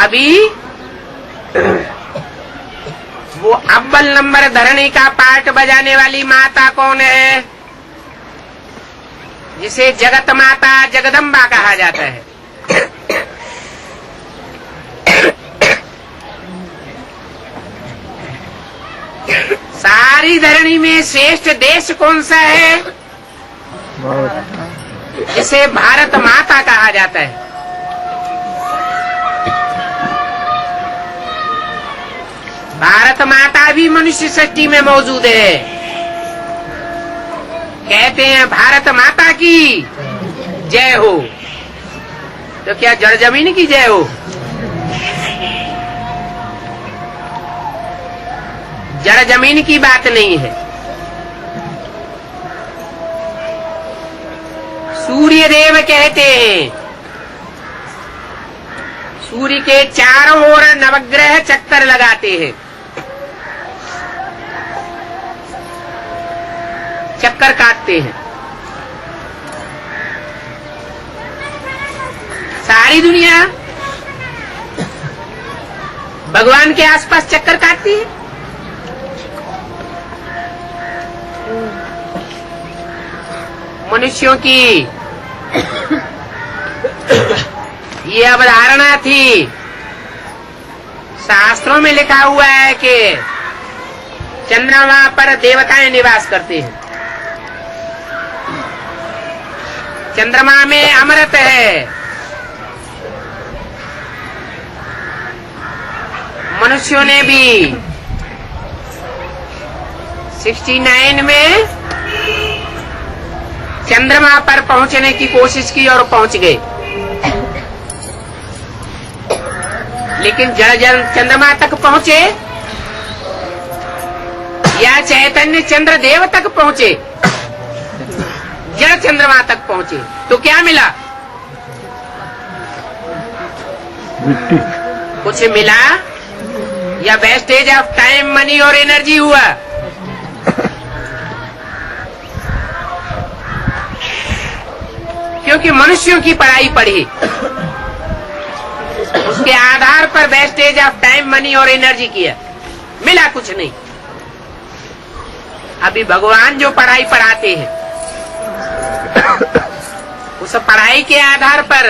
अभी वो अव्वल नंबर धरणी का पार्ट बजाने वाली माता कौन है, जिसे जगत माता जगदम्बा कहा जाता है? सारी धरणी में श्रेष्ठ देश कौन सा है, जिसे भारत माता कहा जाता है? भारत माता भी मनुष्य सृष्टि में मौजूद है। कहते हैं भारत माता की जय हो, तो क्या जड़ जमीन की जय हो? जड़ जमीन की बात नहीं है। सूर्य देव कहते हैं, सूर्य के चारों ओर नवग्रह चक्कर लगाते हैं, चक्कर काटते हैं। सारी दुनिया भगवान के आसपास चक्कर काटती है। मनुष्यों की ये अवधारणा थी, शास्त्रों में लिखा हुआ है कि चंद्रमा पर देवताएं निवास करते हैं, चंद्रमा में अमृत है। मनुष्यों ने भी 69 में चंद्रमा पर पहुंचने की कोशिश की और पहुंच गए, लेकिन जड़ चंद्रमा तक पहुंचे या चैतन्य चंद्र देव तक पहुंचे, जड़ चंद्रमा तक पहुंचे तो क्या मिला? कुछ मिला या वेस्टेज ऑफ टाइम, मनी और एनर्जी हुआ? क्योंकि मनुष्यों की पढ़ाई पढ़ी, उसके आधार पर वेस्टेज ऑफ टाइम, मनी और एनर्जी किया, मिला कुछ नहीं। अभी भगवान जो पढ़ाई पढ़ाते हैं, उस पढ़ाई के आधार पर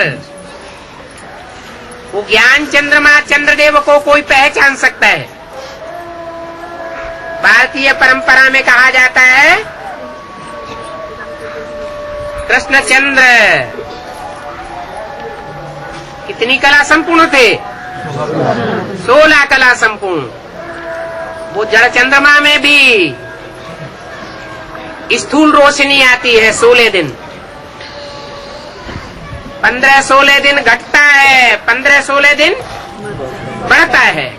वो ज्ञान चंद्रमा चंद्रदेव को कोई पहचान सकता है। भारतीय परंपरा में कहा जाता है कृष्णचंद्र कितनी कला संपूर्ण थे? 16 कला संपूर्ण। वो जड़ चंद्रमा में भी स्थूल रोशनी आती है 16 दिन, 15-16 दिन घटता है, 15-16 दिन बढ़ता है।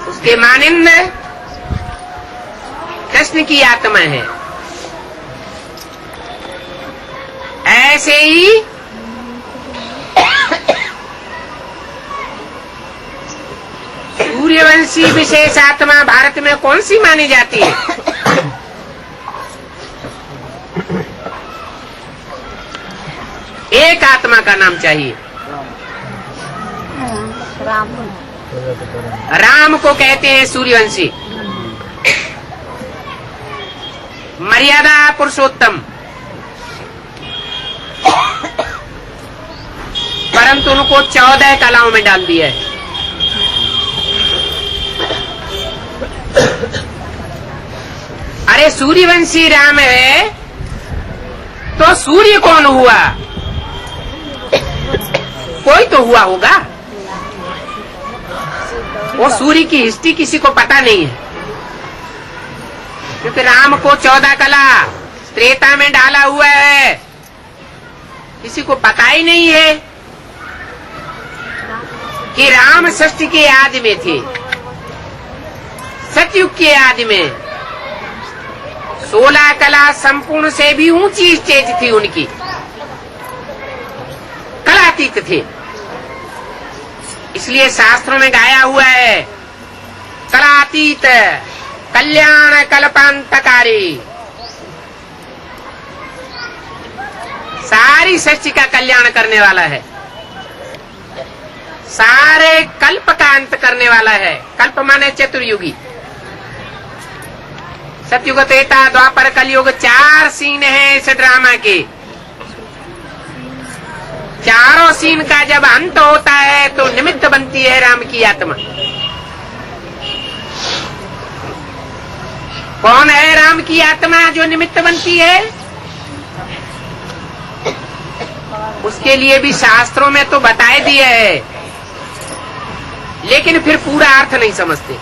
उसके मानिंद कृष्ण की आत्मा है। ऐसे ही सूर्यवंशी विशेष आत्मा भारत में कौन सी मानी जाती है? एक आत्मा का नाम चाहिए। राम को कहते हैं सूर्यवंशी, मर्यादा पुरुषोत्तम, परंतु उनको 14 कलाओं में डाल दिया है। अरे सूर्यवंशी राम है तो सूर्य कौन हुआ? कोई तो हुआ होगा। वो सूर्य की हिस्ट्री किसी को पता नहीं है, क्योंकि राम को 14 कला त्रेता में डाला हुआ है, किसी को पता ही नहीं है कि राम सृष्टि के आदि में थे, सतयुग के आदि में 16 कला संपूर्ण से भी ऊंची स्टेज थी उनकी, कलातीत थे। इसलिए शास्त्रों में गाया हुआ है कलातीत कल्याण कल्पांतकारी, सारी सृष्टि का कल्याण करने वाला है। सारे कल्प का अंत करने वाला है। कल्प माने चतुर्युगी। सतयुग, त्रेता, द्वापर, कलयुग, 4 सीन है इस ड्रामा के। चारों सीन का जब अंत होता है तो निमित्त बनती है राम की आत्मा। कौन है राम की आत्मा जो निमित्त बनती है? उसके लिए भी शास्त्रों में तो बताए दिए है, लेकिन फिर पूरा अर्थ नहीं समझते।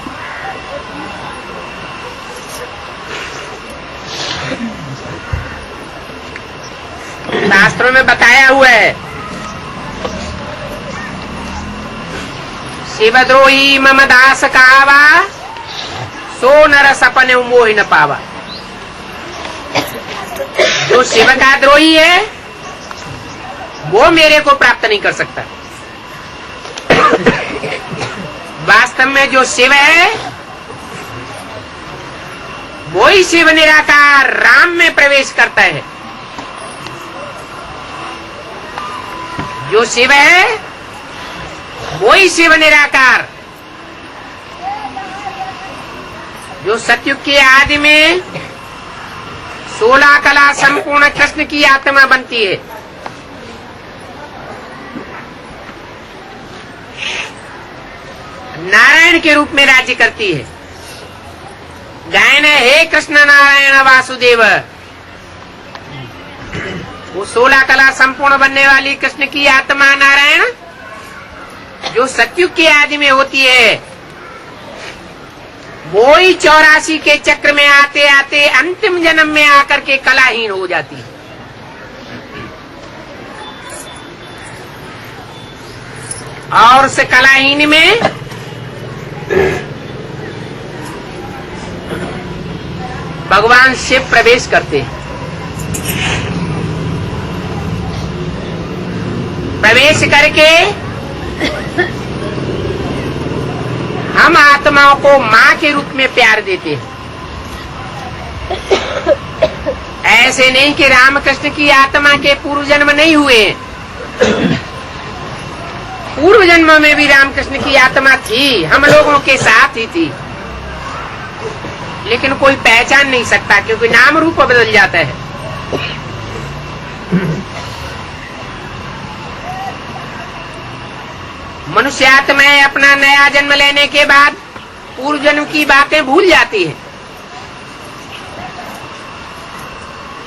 शास्त्रों में बताया हुआ है, शिवद्रोही मम दास कहावा, सो नर सपने मोह न पावा। जो शिव का द्रोही है वो मेरे को प्राप्त नहीं कर सकता। वास्तव में जो शिव है वो ही शिव निराकार राम में प्रवेश करता है। जो शिव है वो ही शिव निराकार, जो सतयुग के आदि में 16 कला संपूर्ण कृष्ण की आत्मा बनती है। नारायण के रूप में राज्य करती है। गायन हे कृष्ण नारायण वासुदेव। वो 16 कला संपूर्ण बनने वाली कृष्ण की आत्मा नारायण, जो सतयुग के आदि में होती है, वो ही 84 के चक्र में आते आते अंतिम जन्म में आकर के कलाहीन हो जाती है। और उस कलाहीन में भगवान शिव प्रवेश करते हैं। प्रवेश करके हम आत्माओं को मां के रूप में प्यार देते हैं। ऐसे नहीं कि रामकृष्ण की आत्मा के पूर्व जन्म नहीं हुए। पूर्व जन्म में भी रामकृष्ण की आत्मा थी, हम लोगों के साथ ही थी, लेकिन कोई पहचान नहीं सकता क्योंकि नाम रूप बदल जाता है। मनुष्य आत्माएं अपना नया जन्म लेने के बाद पूर्व जन्म की बातें भूल जाती है,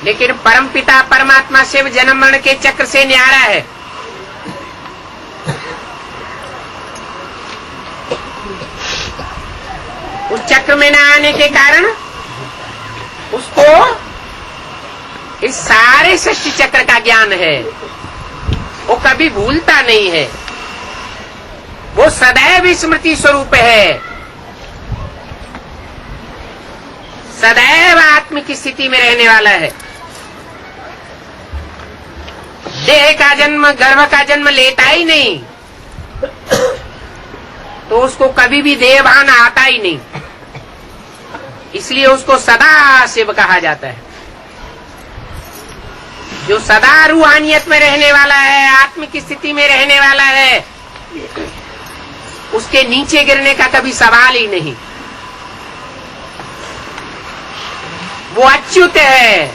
लेकिन परमपिता परमात्मा शिव जन्म मरण के चक्र से न्यारा है। उस चक्र में न आने के कारण उसको इस सारे सृष्टि चक्र का ज्ञान है। वो कभी भूलता नहीं है, वो सदैव स्मृति स्वरूप है, सदैव आत्म की स्थिति में रहने वाला है। देह का जन्म, गर्भ का जन्म लेता ही नहीं, तो उसको कभी भी देहभान आता ही नहीं, इसलिए उसको सदा शिव कहा जाता है। जो सदा रूहानियत में रहने वाला है, आत्म की स्थिति में रहने वाला है, उसके नीचे गिरने का कभी सवाल ही नहीं। वो अच्युत है।